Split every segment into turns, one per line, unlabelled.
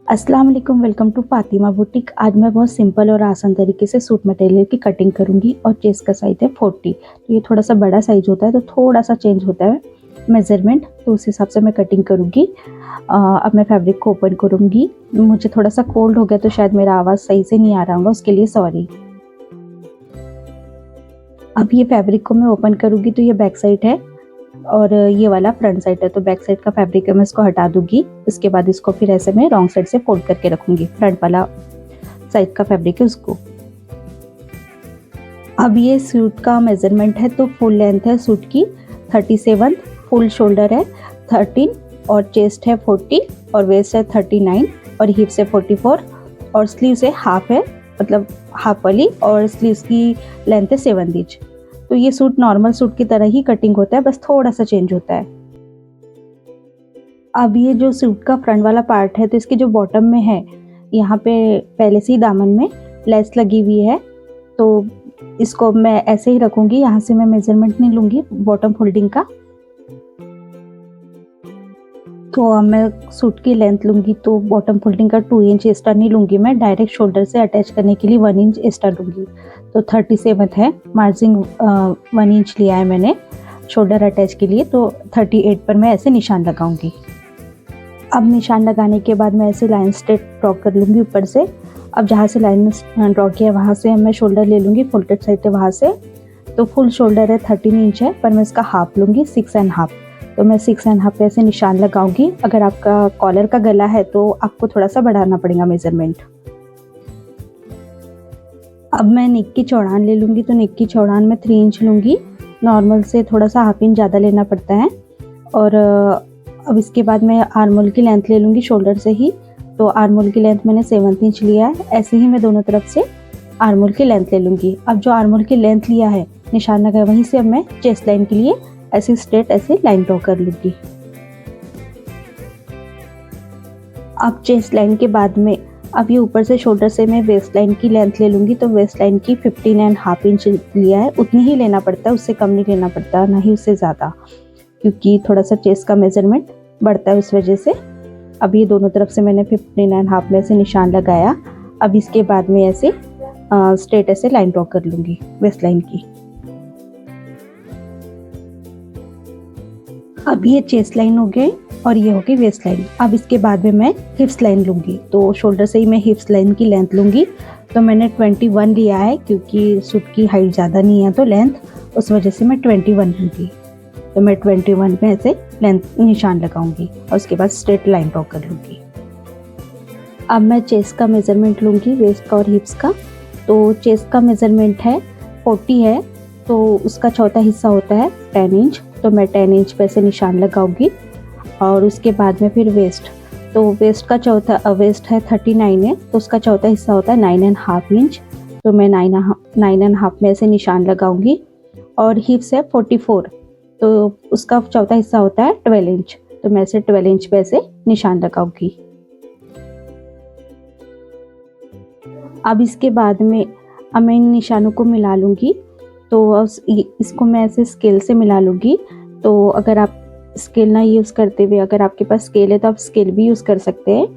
अस्सलाम वालेकुम, welcome to Fatima boutique. आज मैं बहुत सिंपल और आसान तरीके से सूट मटेरियल की कटिंग करूंगी और चेस्ट का साइज़ है 40। तो ये थोड़ा सा बड़ा साइज होता है तो थोड़ा सा चेंज होता है मेज़रमेंट, तो उस हिसाब से मैं कटिंग करूंगी। अब मैं फैब्रिक को ओपन करूंगी। मुझे थोड़ा सा कोल्ड हो गया तो शायद मेरा आवाज़ सही से नहीं आ रहा होगा, उसके लिए सॉरी। अब ये फैब्रिक को मैं ओपन करूंगी तो ये बैक साइड है और ये वाला फ्रंट साइड है, तो बैक साइड का फैब्रिक है मैं इसको हटा दूंगी। उसके बाद इसको फिर ऐसे मैं रॉन्ग साइड से फोल्ड करके रखूंगी, फ्रंट वाला साइड का फैब्रिक है उसको। अब ये सूट का मेजरमेंट है तो फुल लेंथ है सूट की 37, फुल शोल्डर है 13 और चेस्ट है 40 और वेस्ट है 39 और हिप्स है 44 और स्लीव से हाफ है, मतलब हाफ वाली, और स्लीव्स की लेंथ है 7 इंच। तो ये सूट नॉर्मल सूट की तरह ही कटिंग होता है, बस थोड़ा सा चेंज होता है। अब ये जो सूट का फ्रंट वाला पार्ट है तो इसके जो बॉटम में है, यहाँ पे पहले से ही दामन में लेस लगी हुई है, तो इसको मैं ऐसे ही रखूंगी। यहाँ से मैं मेजरमेंट नहीं लूंगी बॉटम फोल्डिंग का। तो अब मैं सूट की लेंथ लूंगी तो बॉटम फोल्डिंग का 2 इंच एक्स्ट्रा नहीं लूंगी, मैं डायरेक्ट शोल्डर से अटैच करने के लिए 1 इंच एक्स्ट्रा लूंगी। तो 37 है, मार्जिन 1 इंच लिया है मैंने शोल्डर अटैच के लिए, तो 38 पर मैं ऐसे निशान लगाऊंगी। अब निशान लगाने के बाद मैं ऐसे लाइन स्ट्रेट ड्रॉ कर लूँगी ऊपर से। अब जहाँ से लाइन ड्रॉ किया वहाँ से मैं शोल्डर ले लूँगी, फोल्डेड साइड है वहाँ से। तो फुल शोल्डर है 13 इंच है, पर मैं इसका हाफ लूँगी 6.5। तो मैं 6.5 पे ऐसे निशान लगाऊंगी। अगर आपका कॉलर का गला है तो आपको थोड़ा सा बढ़ाना पड़ेगा मेजरमेंट। अब मैं नेक की चौड़ान ले लूँगी, तो नेक की चौड़ान में 3 इंच लूँगी, नॉर्मल से थोड़ा सा हाफ इंच ज़्यादा लेना पड़ता है। और अब इसके बाद मैं आर्मोल की लेंथ ले लूँगी शोल्डर से ही, तो आर्मोल की लेंथ मैंने 7 इंच लिया है। ऐसे ही मैं दोनों तरफ से आर्मोल की लेंथ ले लूँगी। अब जो आर्मोल की लेंथ लिया है निशान लगा, वहीं से अब मैं चेस्ट लाइन के लिए ऐसे स्ट्रेट ऐसे लाइन ड्रॉ कर लूँगी। अब चेस्ट लाइन के बाद में अब ये ऊपर से शोल्डर से मैं वेस्ट लाइन की लेंथ ले लूँगी, तो वेस्ट लाइन की 15.5 इंच लिया है। उतनी ही लेना पड़ता है, उससे कम नहीं लेना पड़ता, ना ही उससे ज़्यादा, क्योंकि थोड़ा सा चेस्ट का मेजरमेंट बढ़ता है उस वजह से। अब ये दोनों तरफ से मैंने 15.5 में से निशान लगाया। अब इसके बाद में ऐसे स्ट्रेट ऐसे लाइन ड्रॉ कर लूँगी वेस्ट लाइन की। अब ये चेस्ट लाइन हो गई और ये हो गई वेस्ट लाइन। अब इसके बाद में मैं हिप्स लाइन लूँगी, तो शोल्डर से ही मैं हिप्स लाइन की लेंथ लूँगी। तो मैंने 21 लिया है, क्योंकि सूट की हाइट ज़्यादा नहीं है तो लेंथ, उस वजह से मैं 21 लूँगी। तो मैं 21 में ऐसे लेंथ निशान लगाऊंगी और उसके बाद स्ट्रेट लाइन ड्रॉ कर लूँगी। अब मैं चेस्ट का मेज़रमेंट लूँगी, वेस्ट का और हिप्स का। तो चेस्ट का मेज़रमेंट है 40 है, तो उसका चौथा हिस्सा होता है 10 इंच, तो मैं 10 इंच पे से निशान लगाऊंगी। और उसके बाद में फिर वेस्ट, तो वेस्ट का चौथा वेस्ट है 39 है, तो उसका चौथा हिस्सा होता है 9.5 इंच, तो मैं 9.5 में ऐसे निशान लगाऊंगी। और हिप्स है 44, तो उसका चौथा हिस्सा होता है 12 इंच, तो मैं ऐसे 12 इंच पे ऐसे निशान लगाऊंगी। अब इसके बाद में अब मैं इन निशानों को मिला लूँगी, तो इसको मैं ऐसे स्केल से मिला लूँगी। तो अगर आप स्केल ना यूज़ करते हुए, अगर आपके पास स्केल है तो आप स्केल भी यूज़ कर सकते हैं,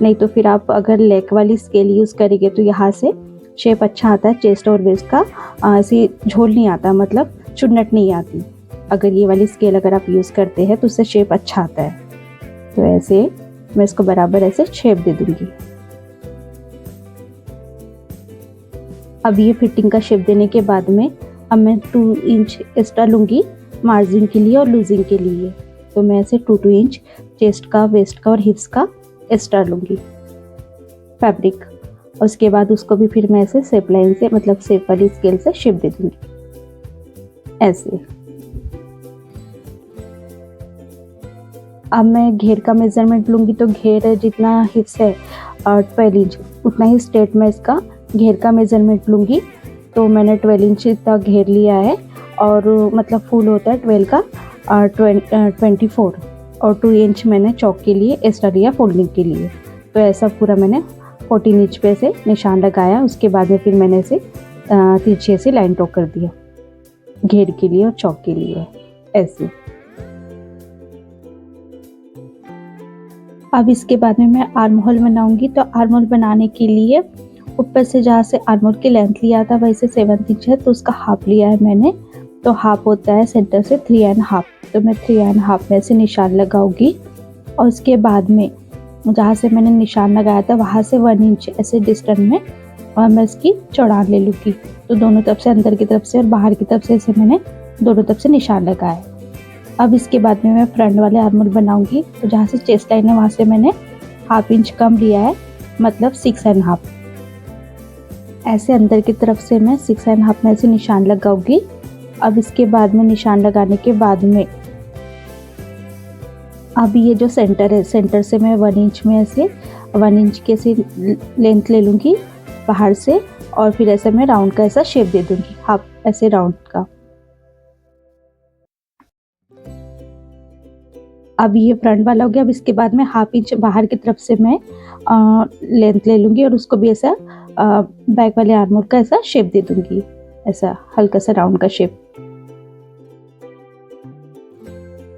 नहीं तो फिर आप अगर लेक वाली स्केल यूज़ करेंगे तो यहाँ से शेप अच्छा आता है चेस्ट और वेस्ट का, ऐसे झोल नहीं आता, मतलब चुन्नट नहीं आती। अगर ये वाली स्केल अगर आप यूज़ करते हैं तो उससे शेप अच्छा आता है। तो ऐसे मैं इसको बराबर ऐसे शेप दे दूँगी। अब ये फिटिंग का शेप देने के बाद में अब मैं 2 इंच एक्स्ट्रा लूँगी मार्जिन के लिए और लूजिंग के लिए, तो मैं ऐसे 2 इंच चेस्ट का, वेस्ट का और हिप्स का एक्स्ट्रा लूँगी फैब्रिक। और उसके बाद उसको भी फिर मैं ऐसे शेप लाइन से, मतलब शेप वाली स्केल से शेप दे दूँगी ऐसे। अब मैं घेर का मेजरमेंट लूँगी, तो घेर जितना हिप्स है और 12 इंच उतना ही स्ट्रेट में इसका घेर का मेजरमेंट लूँगी। तो मैंने 12 इंच तक घेर लिया है, और मतलब फुल होता है 12 का 24, और 2 इंच मैंने चौक के लिए एक्स्ट्रा लिया फोल्डिंग के लिए। तो ऐसा पूरा मैंने 14 इंच पे से निशान लगाया। उसके बाद में फिर मैंने इसे तिरछे से लाइन ड्रॉ कर दिया घेर के लिए और चौक के लिए ऐसे। अब इसके बाद में मैं आर्म होल बनाऊंगी। तो आर्म होल बनाने के लिए ऊपर से जहाँ से आर्म होल की लेंथ लिया था वहीं से 7 इंच है, तो उसका हाफ लिया है मैंने। तो हाफ होता है सेंटर से 3.5, तो मैं 3.5 में से निशान लगाऊंगी। और उसके बाद में जहाँ से मैंने निशान लगाया था वहाँ से 1 इंच ऐसे डिस्टेंस में और मैं इसकी चौड़ान ले लूँगी। तो दोनों तरफ से, अंदर की तरफ से और बाहर की तरफ से ऐसे मैंने दोनों तरफ से निशान लगाया। अब इसके बाद में मैं फ्रंट वाले आर्म होल बनाऊंगी। तो जहाँ से चेस्ट लाइन है वहाँ से मैंने ½ इंच कम लिया है, मतलब 6.5। ऐसे अंदर की तरफ से मैं 6.5 में ऐसे निशान लगाऊंगी। अब इसके बाद में निशान लगाने के बाद में अब ये जो सेंटर है, सेंटर से मैं 1 इंच में ऐसे 1 इंच की ऐसे लेंथ ले लूँगी बाहर से, और फिर ऐसे मैं राउंड का ऐसा शेप दे दूँगी, हाफ ऐसे राउंड का। अब ये फ्रंट वाला हो गया। अब इसके बाद में ½ इंच बाहर की तरफ से मैं लेंथ ले लूँगी और उसको भी ऐसा बैक वाले आर्म होल का ऐसा शेप दे दूँगी, ऐसा हल्का सा राउंड का शेप।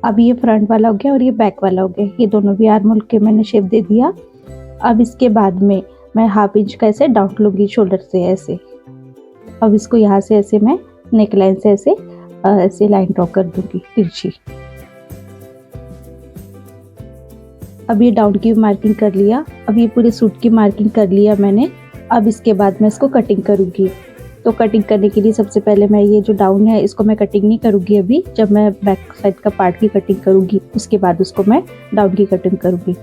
अब ये फ्रंट वाला हो गया और ये बैक वाला हो गया, ये दोनों भी आर्म होल के मैंने शेप दे दिया। अब इसके बाद में मैं ½ इंच का ऐसे डाउन लूँगी शोल्डर से ऐसे। अब इसको यहाँ से ऐसे मैं नेक लाइन से ऐसे लाइन ड्रॉ कर दूँगी तिरछी। अब ये डाउन की मार्किंग कर लिया। अब ये पूरे सूट की मार्किंग कर लिया मैंने। अब इसके बाद मैं इसको कटिंग करूँगी। तो कटिंग करने के लिए सबसे पहले मैं ये जो डाउन है इसको मैं कटिंग नहीं करूँगी अभी, जब मैं बैक साइड का पार्ट की कटिंग करूँगी उसके बाद उसको मैं डाउन की कटिंग करूँगी।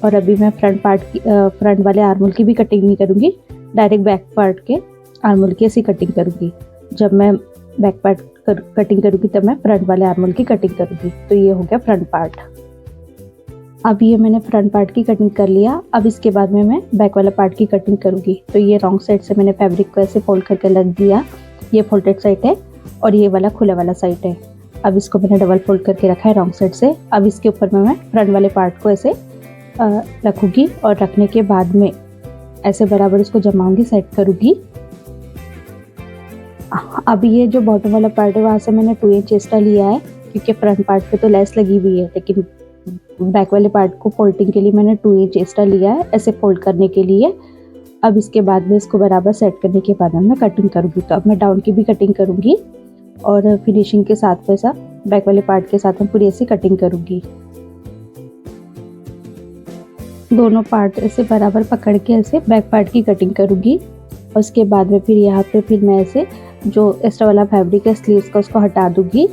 और अभी मैं फ्रंट वाले आर्म होल की भी कटिंग नहीं करूँगी, डायरेक्ट बैक पार्ट के आर्म होल की ऐसी कटिंग करूँगी। जब मैं बैक पार्ट कटिंग करूँगी तब मैं फ्रंट वाले आर्म होल की कटिंग करूँगी। तो ये हो गया फ्रंट पार्ट। अब ये मैंने फ्रंट पार्ट की कटिंग कर लिया। अब इसके बाद में मैं बैक वाला पार्ट की कटिंग करूँगी। तो ये रॉन्ग साइड से मैंने फैब्रिक को ऐसे फोल्ड करके रख दिया, ये फोल्डेड साइड है और ये वाला खुला वाला साइड है। अब इसको मैंने डबल फोल्ड करके रखा है रॉन्ग साइड से। अब इसके ऊपर में मैं फ्रंट वाले पार्ट को ऐसे रखूँगी और रखने के बाद में ऐसे बराबर इसको जमाऊँगी, सेट करूँगी। अब ये जो बॉटम वाला पार्ट है वहाँ से मैंने 2 इंच एक्स्ट्रा लिया है, क्योंकि फ्रंट पार्ट पे तो लेस लगी हुई है, लेकिन बैक वाले पार्ट को फोल्डिंग के लिए मैंने 2 इंच एक्स्ट्रा लिया है ऐसे फोल्ड करने के लिए। अब इसके बाद में इसको बराबर सेट करने के बाद में मैं कटिंग करूँगी। तो अब मैं डाउन की भी कटिंग करूँगी और फिनिशिंग के साथ वैसा बैक वाले पार्ट के साथ में पूरी ऐसी कटिंग करूँगी। दोनों पार्ट ऐसे बराबर पकड़ के ऐसे बैक पार्ट की कटिंग करूँगी। और उसके बाद में फिर यहाँ पे फिर मैं ऐसे जो एक्स्ट्रा वाला फैब्रिक है स्लीव्स का उसको हटा दूँगी।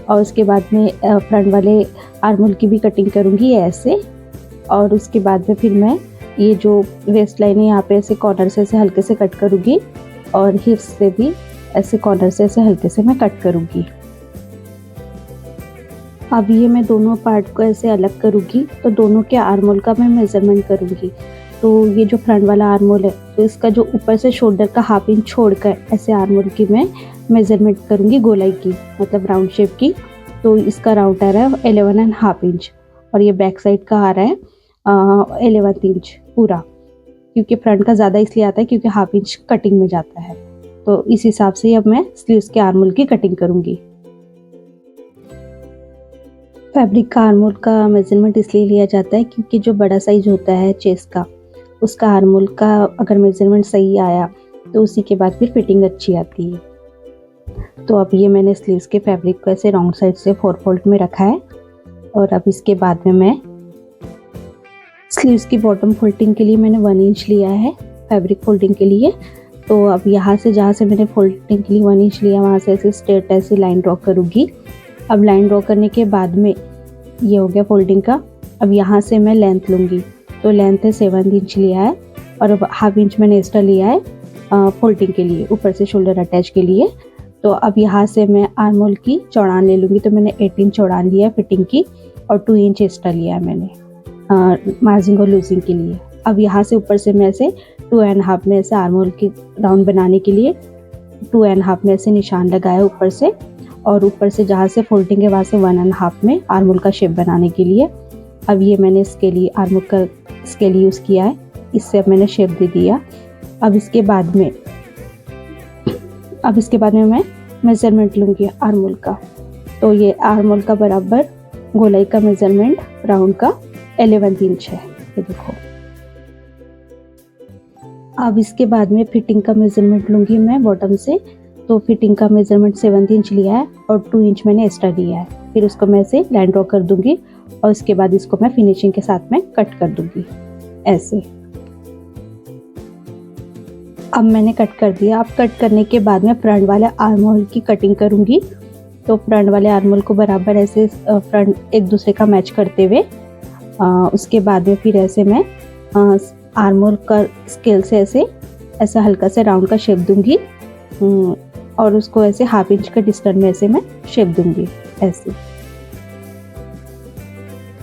और उसके बाद में फ्रंट वाले आर्म होल की भी कटिंग करूँगी ऐसे। और उसके बाद में फिर मैं ये जो वेस्ट लाइन है यहाँ पे ऐसे कॉर्नर से ऐसे हल्के से कट करूँगी और हिप्स से भी ऐसे कॉर्नर से ऐसे हल्के से मैं कट करूँगी। अब ये मैं दोनों पार्ट को ऐसे अलग करूँगी। तो दोनों के आर्म होल का मैं मेज़रमेंट करूँगी। तो ये जो फ्रंट वाला आर्म होल है तो इसका जो ऊपर से शोल्डर का ½ इंच छोड़कर ऐसे आर्म होल की मैं मेज़रमेंट करूँगी गोलाई की, मतलब राउंड शेप की। तो इसका राउंड आ रहा है 11.5 इंच और ये बैक साइड का आ रहा है 11 इंच पूरा, क्योंकि फ्रंट का ज़्यादा इसलिए आता है क्योंकि ½ इंच कटिंग में जाता है। तो इस हिसाब से अब मैं स्लीव्स के आर्म होल की कटिंग करूँगी। फैब्रिक का आर्म होल का मेज़रमेंट इसलिए लिया जाता है क्योंकि जो बड़ा साइज होता है चेस्ट का, उसका आर्म होल का अगर मेज़रमेंट सही आया तो उसी के बाद फिर फिटिंग अच्छी आती है। तो अब ये मैंने स्लीव्स के फैब्रिक को ऐसे राउंड साइड से 4 फोल्ड में रखा है। और अब इसके बाद में मैं स्लीव्स की बॉटम फोल्डिंग के लिए मैंने 1 इंच लिया है फैब्रिक फोल्डिंग के लिए। तो अब यहाँ से जहाँ से मैंने फोल्डिंग के लिए 1 इंच लिया वहाँ से ऐसे स्ट्रेट ऐसे लाइन ड्रॉ करूँगी। अब लाइन ड्रॉ करने के बाद में ये हो गया फोल्डिंग का। अब यहाँ से मैं लेंथ लूँगी। तो लेंथ है 7 इंच लिया है और अब ½ इंच मैंने एक्स्ट्रा लिया है फोल्डिंग के लिए, ऊपर से शोल्डर अटैच के लिए। तो अब यहाँ से मैं आर्म होल की चौड़ान ले लूँगी। तो मैंने 8 इंच चौड़ान लिया है फिटिंग की और 2 इंच एक्स्ट्रा लिया है मैंने मार्जिंग और लूजिंग के लिए। अब यहाँ से ऊपर से मैं ऐसे 2.5 में ऐसे आर्म होल की राउंड बनाने के लिए 2.5 में ऐसे निशान लगाया ऊपर से, और ऊपर से जहाँ से फोल्डिंग है वहाँ से 1.5 में आर्म होल का शेप बनाने के लिए। अब ये मैंने इसके लिए आर्म होल का स्केल यूज़ किया है, इससे अब मैंने शेप दे दिया। अब इसके बाद में मैं मेज़रमेंट लूँगी आर्म होल का। तो ये आर्म होल का बराबर गोलाई का मेज़रमेंट राउंड का 11 इंच है। ये देखो। अब इसके बाद में फिटिंग का मेजरमेंट लूँगी मैं बॉटम से। तो फिटिंग का मेजरमेंट 7 इंच लिया है और 2 इंच मैंने एक्स्ट्रा लिया है। फिर उसको मैं ऐसे लाइन ड्रॉ कर दूंगी और उसके बाद इसको मैं फिनिशिंग के साथ में कट कर दूंगी ऐसे। अब मैंने कट कर दिया। अब कट करने के बाद में फ्रंट वाले आर्म होल की कटिंग करूंगी। तो फ्रंट वाले आर्म होल को बराबर ऐसे फ्रंट एक दूसरे का मैच करते हुए उसके बाद में फिर ऐसे मैं आर्म होल का स्केल से ऐसा हल्का से राउंड का शेप दूंगी और उसको ऐसे ½ इंच का डिस्टेंस में ऐसे मैं शेप दूंगी ऐसे।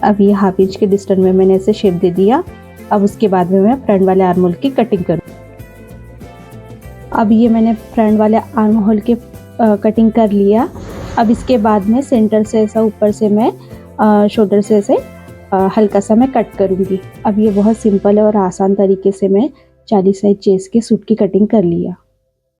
अब ये ½ इंच के डिस्टेंस में मैंने ऐसे शेप दे दिया। अब उसके बाद में मैं फ्रंट वाले आर्म होल की कटिंग करूँ। अब ये मैंने फ्रंट वाले आर्म होल के कटिंग कर लिया। अब इसके बाद में सेंटर से ऐसा ऊपर से मैं शोल्डर से ऐसे हल्का सा मैं कट करूँगी। अब ये बहुत सिंपल है और आसान तरीके से मैं 40 साइज चेस्ट के सूट की कटिंग कर लिया।